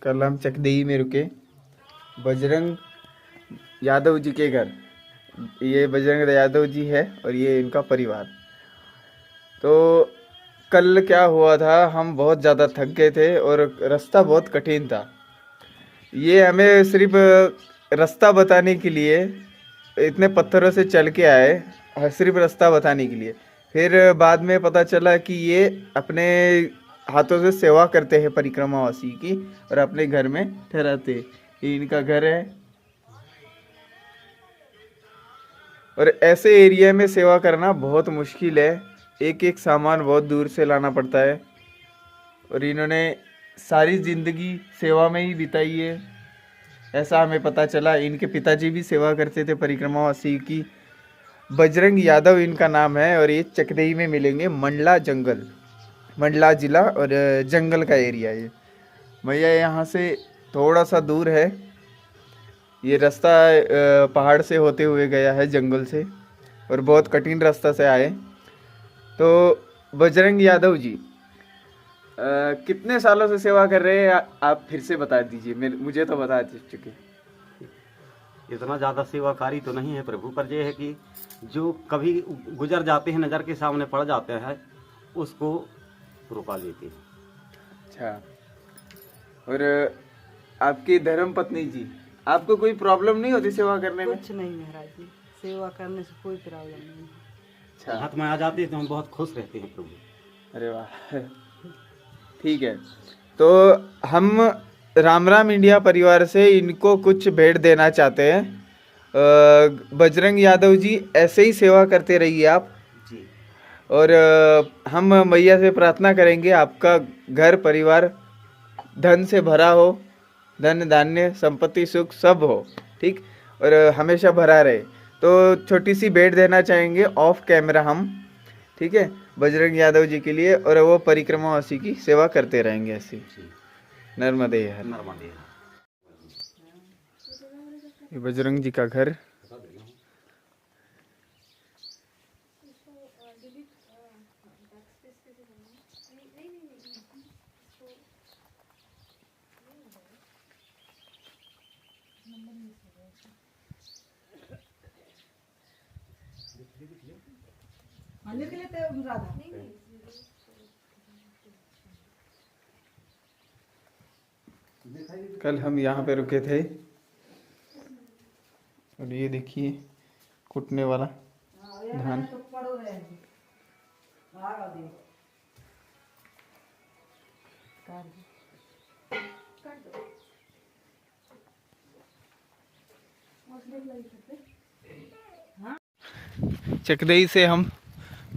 कल हम चकदेही में रुके, बजरंग यादव जी के घर। ये बजरंग यादव जी है और ये इनका परिवार। तो कल क्या हुआ था, हम बहुत ज़्यादा थक गए थे और रास्ता बहुत कठिन था। ये हमें सिर्फ रास्ता बताने के लिए इतने पत्थरों से चल के आए, सिर्फ रास्ता बताने के लिए। फिर बाद में पता चला कि ये अपने हाथों से सेवा करते हैं परिक्रमावासी की और अपने घर में ठहराते। ये इनका घर है और ऐसे एरिया में सेवा करना बहुत मुश्किल है। एक एक सामान बहुत दूर से लाना पड़ता है और इन्होंने सारी ज़िंदगी सेवा में ही बिताई है, ऐसा हमें पता चला। इनके पिताजी भी सेवा करते थे परिक्रमावासी की। बजरंग यादव इनका नाम है और ये चकदेही में मिलेंगे। मंडला जंगल, मंडला जिला और जंगल का एरिया ये। भैया यहाँ से थोड़ा सा दूर है, ये रास्ता पहाड़ से होते हुए गया है, जंगल से, और बहुत कठिन रास्ता से आए। तो बजरंग यादव जी कितने सालों से सेवा कर रहे हैं, आप फिर से बता दीजिए। मुझे तो बता चुके। इतना ज़्यादा सेवाकारी तो नहीं है प्रभु, पर यह है कि जो कभी गुजर जाते हैं, नज़र के सामने पड़ जाते हैं, उसको रुका लेते हैं। अच्छा, और आपकी धर्म पत्नी जी, आपको कोई प्रॉब्लम नहीं होती सेवा करने में? कुछ नहीं महाराज जी, सेवा करने से कोई प्रॉब्लम नहीं। अच्छा, हाथ में आ जाती है तो हम बहुत खुश रहते हैं प्रभु। अरे वाह, ठीक है। तो हम राम राम इंडिया परिवार से इनको कुछ भेंट देना चाहते हैं। बजरंग यादव जी, ऐसे ही सेवा करते रहिए आप जी। और हम मैया से प्रार्थना करेंगे आपका घर परिवार धन से भरा हो, धन धान्य संपत्ति सुख सब हो, ठीक, और हमेशा भरा रहे। तो छोटी सी भेंट देना चाहेंगे ऑफ कैमरा हम, ठीक है, बजरंग यादव जी के लिए, और वो परिक्रमावासी की सेवा करते रहेंगे ऐसे। नर्मदे हर। नर्मदे। ये बजरंग जी का घर। कल हम यहाँ पे रुके थे और ये देखिए कुटने वाला धान। चकदेही से हम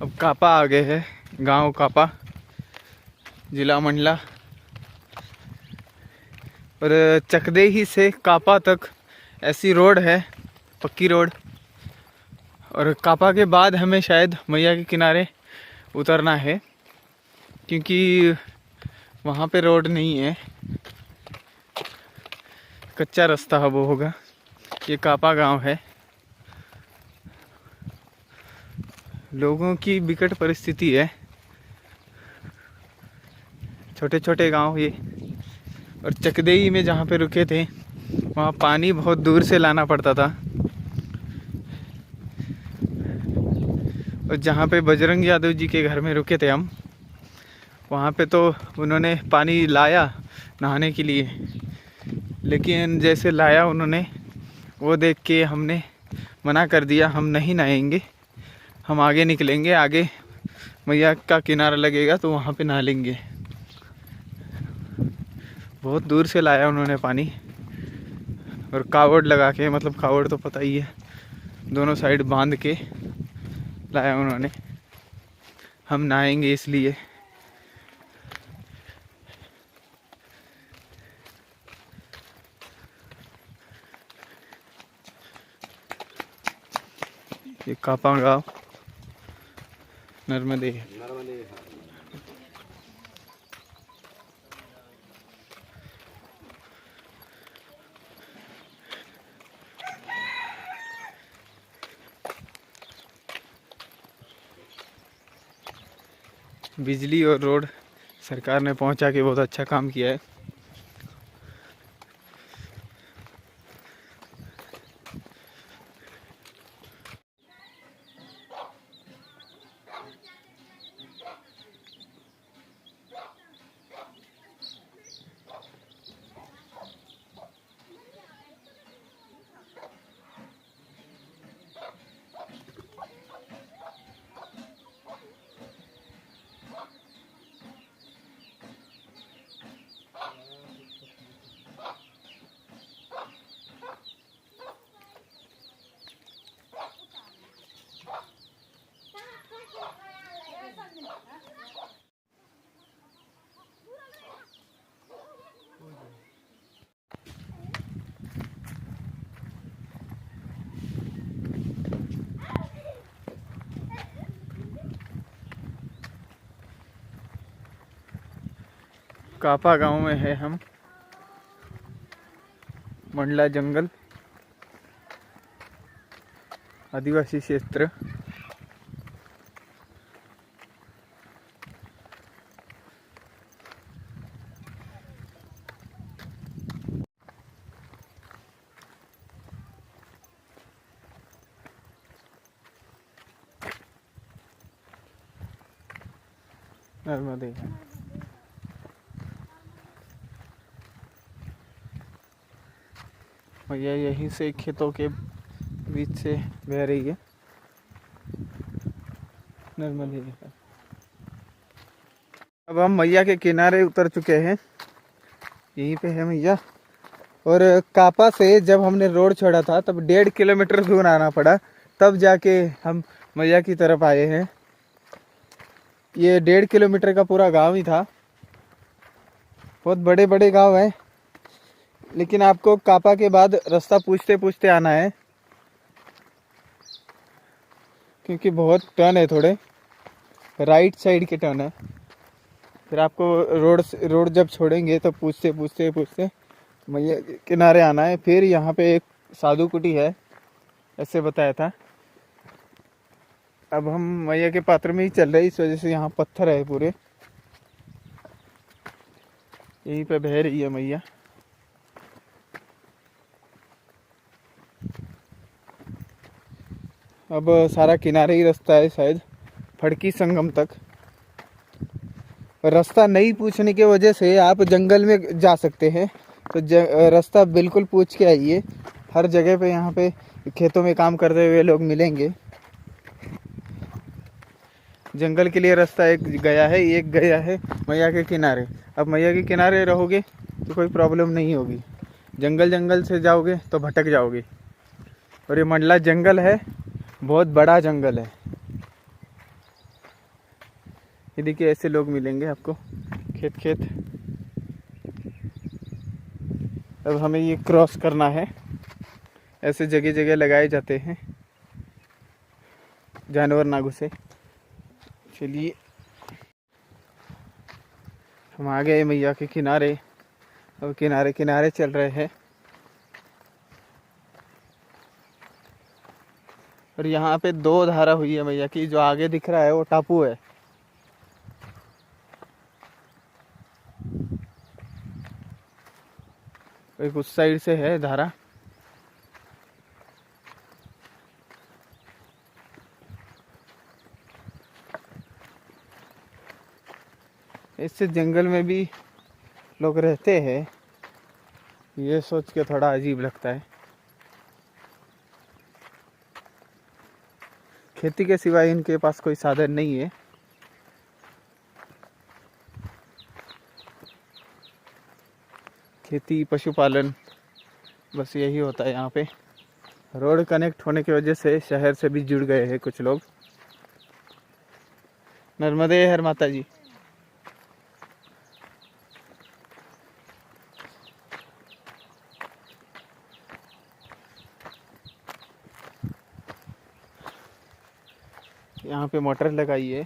अब कापा आ गए हैं, गांव कापा, जिला मंडला। और चकदेही से कापा तक ऐसी रोड है, पक्की रोड। और कापा के बाद हमें शायद मैया के किनारे उतरना है, क्योंकि वहाँ पे रोड नहीं है, कच्चा रास्ता है वो होगा। ये कापा गांव है। लोगों की विकट परिस्थिति है, छोटे छोटे गांव ये। और चकदेही में जहाँ पे रुके थे वहाँ पानी बहुत दूर से लाना पड़ता था। और जहाँ पे बजरंग यादव जी के घर में रुके थे हम, वहाँ पे तो उन्होंने पानी लाया नहाने के लिए, लेकिन जैसे लाया उन्होंने, वो देख के हमने मना कर दिया, हम नहीं नहाएंगे, हम आगे निकलेंगे, आगे मैया का किनारा लगेगा तो वहाँ पे नहा लेंगे। बहुत दूर से लाया उन्होंने पानी, और कावड़ लगा के, मतलब कावड़ तो पता ही है, दोनों साइड बांध के लाया उन्होंने। हम नहाएंगे इसलिए। ये कापा गाँव, नर्मदे। बिजली और रोड सरकार ने पहुंचा के बहुत अच्छा काम किया है। कापा गांव में है हम, मंडला जंगल, आदिवासी क्षेत्र। नर्मदे भैया यहीं से खेतों के बीच से बह रही है नर्मदे। अब हम मैया के किनारे उतर चुके हैं, यहीं पे है मैया। और कापा से जब हमने रोड छोड़ा था तब 1.5 किलोमीटर दूर आना पड़ा, तब जाके हम मैया की तरफ आए हैं। ये 1.5 किलोमीटर का पूरा गांव ही था, बहुत बड़े बड़े गांव हैं, लेकिन आपको कापा के बाद रास्ता पूछते पूछते आना है, क्योंकि बहुत टर्न है, थोड़े राइट साइड के टर्न है। फिर आपको रोड जब छोड़ेंगे तो पूछते पूछते पूछते मैया के किनारे आना है। फिर यहाँ पे एक साधु कुटी है, ऐसे बताया था। अब हम मैया के पात्र में ही चल रहे हैं, इस वजह से यहाँ पत्थर है पूरे। यहीं पे बह रही है मैया। अब सारा किनारे ही रास्ता है, शायद फड़की संगम तक। रास्ता नहीं पूछने की वजह से आप जंगल में जा सकते हैं, तो रास्ता बिल्कुल पूछ के आइए। हर जगह पे यहाँ पे खेतों में काम करते हुए लोग मिलेंगे। जंगल के लिए रास्ता एक गया है, एक गया है मैया के किनारे। अब मैया के किनारे रहोगे तो कोई प्रॉब्लम नहीं होगी, जंगल से जाओगे तो भटक जाओगे। और ये मंडला जंगल है, बहुत बड़ा जंगल है। ये देखिए ऐसे लोग मिलेंगे आपको खेत खेत। अब हमें ये क्रॉस करना है, ऐसे जगह जगह लगाए जाते हैं, जानवर ना घुसे। चलिए हम आ गए मैया के किनारे। अब किनारे किनारे चल रहे हैं। और यहाँ पे 2 धारा हुई है मैया की, जो आगे दिख रहा है वो टापू है। एक उस साइड से है धारा। इससे जंगल में भी लोग रहते हैं, ये सोच के थोड़ा अजीब लगता है। खेती के सिवाय इनके पास कोई साधन नहीं है। खेती, पशुपालन, बस यही होता है यहाँ पे। रोड कनेक्ट होने की वजह से शहर से भी जुड़ गए हैं कुछ लोग। नर्मदे हर माता जी। यहाँ पे मोटर लगाई है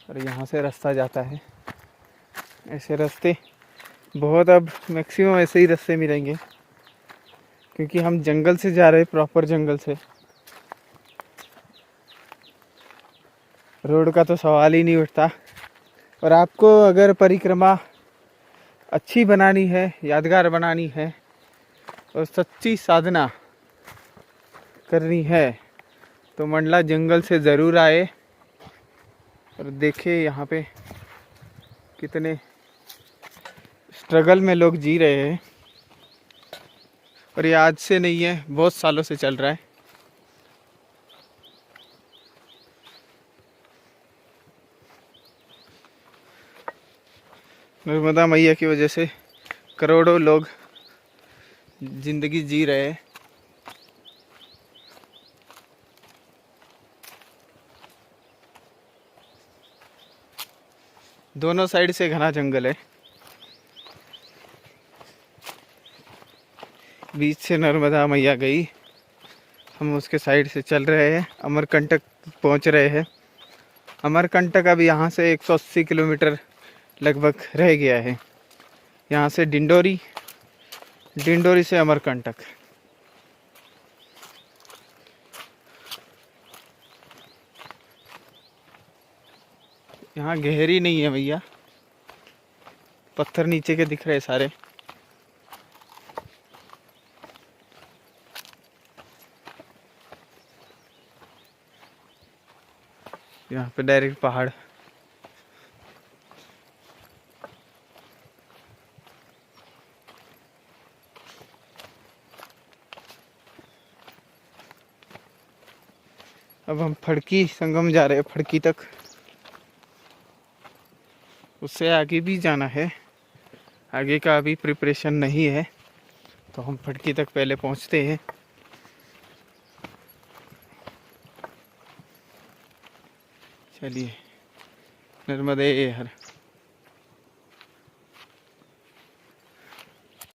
और यहाँ से रास्ता जाता है। ऐसे रास्ते बहुत, अब मैक्सिमम ऐसे ही रास्ते मिलेंगे, क्योंकि हम जंगल से जा रहे हैं, प्रॉपर जंगल से। रोड का तो सवाल ही नहीं उठता। और आपको अगर परिक्रमा अच्छी बनानी है, यादगार बनानी है और सच्ची साधना करनी है, तो मंडला जंगल से ज़रूर आए और देखें यहाँ पे कितने स्ट्रगल में लोग जी रहे हैं। और ये आज से नहीं है, बहुत सालों से चल रहा है। नर्मदा मैया की वजह से करोड़ों लोग जिंदगी जी रहे हैं। दोनों साइड से घना जंगल है, बीच से नर्मदा मैया गई, हम उसके साइड से चल रहे हैं, अमरकंटक पहुंच रहे हैं। अमरकंटक अब यहाँ से 180 किलोमीटर लगभग रह गया है। यहाँ से डिंडोरी, डिंडोरी से अमरकंटक। यहाँ गहरी नहीं है भैया, पत्थर नीचे के दिख रहे सारे। यहाँ पे डायरेक्ट पहाड़। अब हम फड़की संगम जा रहे हैं, फड़की तक। उससे आगे भी जाना है, आगे का अभी प्रिपरेशन नहीं है, तो हम फड़की तक पहले पहुंचते हैं। चलिए, नर्मदे हर।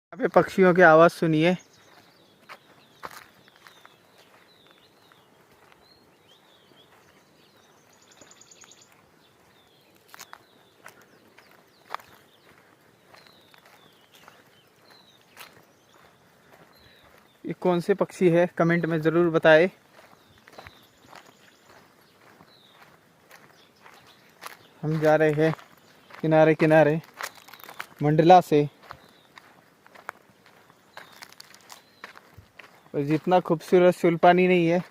यहाँ पे पक्षियों की आवाज़ सुनिए। ये कौन से पक्षी है, कमेंट में ज़रूर बताएं। हम जा रहे हैं किनारे किनारे मंडला से, और जितना खूबसूरत सुल्पानी नहीं है,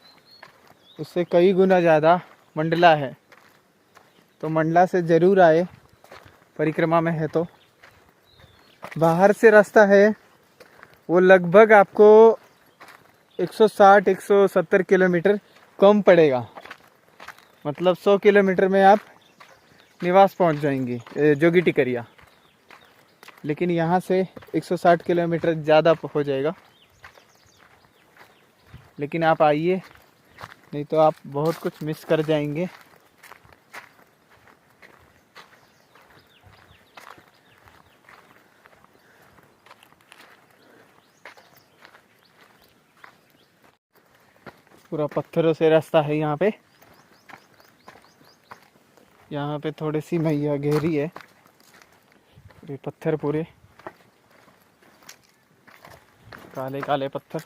उससे कई गुना ज़्यादा मंडला है। तो मंडला से ज़रूर आए, परिक्रमा में है तो। बाहर से रास्ता है, वो लगभग आपको 160-170 किलोमीटर कम पड़ेगा। मतलब 100 किलोमीटर में आप निवास पहुंच जाएंगे, जोगी टिकरिया। लेकिन यहाँ से 160 किलोमीटर ज़्यादा हो जाएगा। लेकिन आप आइए, नहीं तो आप बहुत कुछ मिस कर जाएंगे। पूरा पत्थरों से रास्ता है यहाँ पे। यहाँ पे थोड़ी सी मैया गहरी है, ये पत्थर पूरे काले काले पत्थर।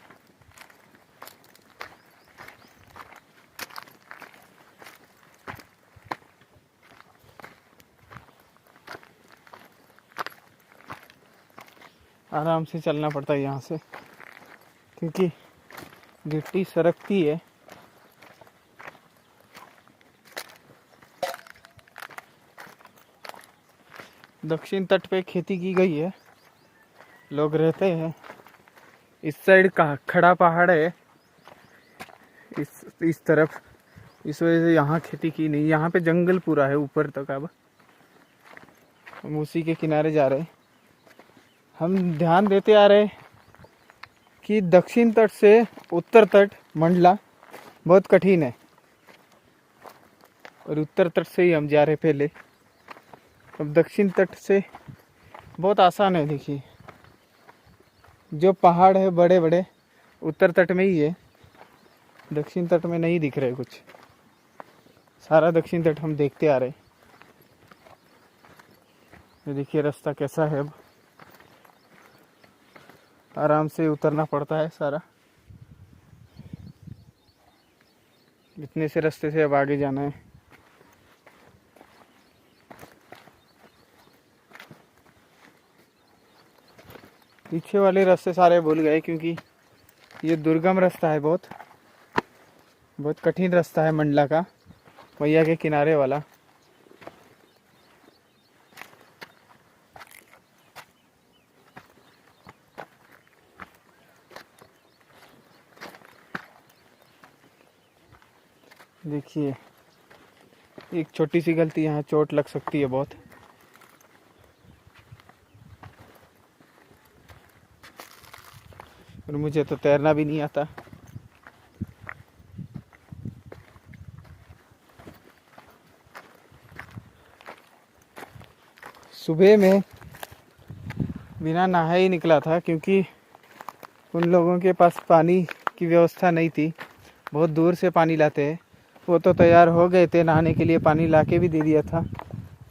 आराम से चलना पड़ता है यहाँ से, क्योंकि गिट्टी सरकती है। दक्षिण तट पे खेती की गई है, लोग रहते हैं। इस साइड का खड़ा पहाड़ है, इस तरफ, इस वजह से यहाँ खेती की नहीं। यहाँ पे जंगल पूरा है ऊपर तक। अब हम उसी के किनारे जा रहे हैं। हम ध्यान देते आ रहे कि दक्षिण तट से उत्तर तट मंडला बहुत कठिन है, और उत्तर तट से ही हम जा रहे पहले। अब दक्षिण तट से बहुत आसान है। देखिए, जो पहाड़ है बड़े बड़े उत्तर तट में ही है, दक्षिण तट में नहीं दिख रहे कुछ। सारा दक्षिण तट हम देखते आ रहे। ये देखिए रास्ता कैसा है। अब आराम से उतरना पड़ता है सारा। इतने से रास्ते से अब आगे जाना है। पीछे वाले रास्ते सारे भूल गए, क्योंकि ये दुर्गम रास्ता है, बहुत कठिन रास्ता है मंडला का, मैया के किनारे वाला। देखिए, एक छोटी सी गलती यहाँ चोट लग सकती है बहुत। और मुझे तो तैरना भी नहीं आता। सुबह में बिना नहाए ही निकला था, क्योंकि उन लोगों के पास पानी की व्यवस्था नहीं थी। बहुत दूर से पानी लाते हैं, वो तो तैयार हो गए थे नहाने के लिए, पानी लाके भी दे दिया था,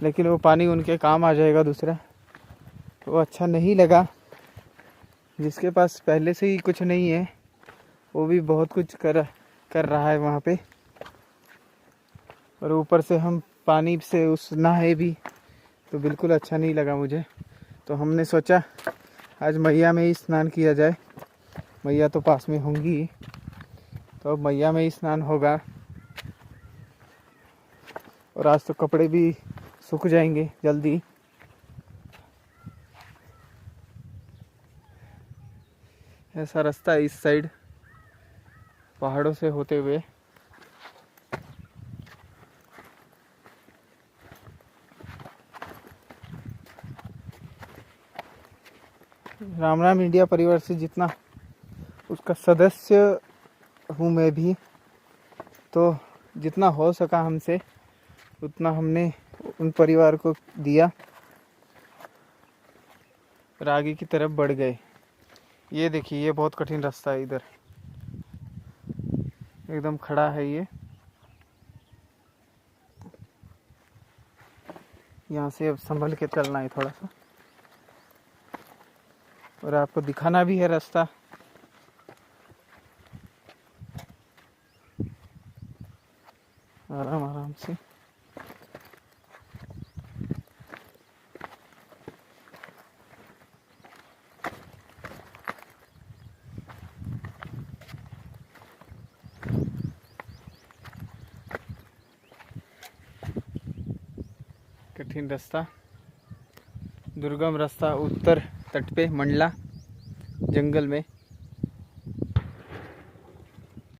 लेकिन वो पानी उनके काम आ जाएगा दूसरा, वो अच्छा नहीं लगा। जिसके पास पहले से ही कुछ नहीं है वो भी बहुत कुछ कर रहा है वहाँ पे, और ऊपर से हम पानी से उस नहाए भी, तो बिल्कुल अच्छा नहीं लगा मुझे। तो हमने सोचा आज मैया में ही स्नान किया जाए, मैया तो पास में होंगी, तो अब मैया में ही स्नान होगा। और आज तो कपड़े भी सूख जाएंगे जल्दी। ऐसा रास्ता है इस साइड पहाड़ों से होते हुए। राम राम इंडिया परिवार से जितना उसका सदस्य हूँ मैं भी, तो जितना हो सका हमसे उतना हमने उन परिवार को दिया और आगे की तरफ बढ़ गए। ये देखिए, ये बहुत कठिन रास्ता है, इधर एकदम खड़ा है ये। यहाँ से अब संभल के चलना है थोड़ा सा, और आपको दिखाना भी है रास्ता। आराम आराम से। कठिन रास्ता, दुर्गम रास्ता, उत्तर तट पे मंडला जंगल में।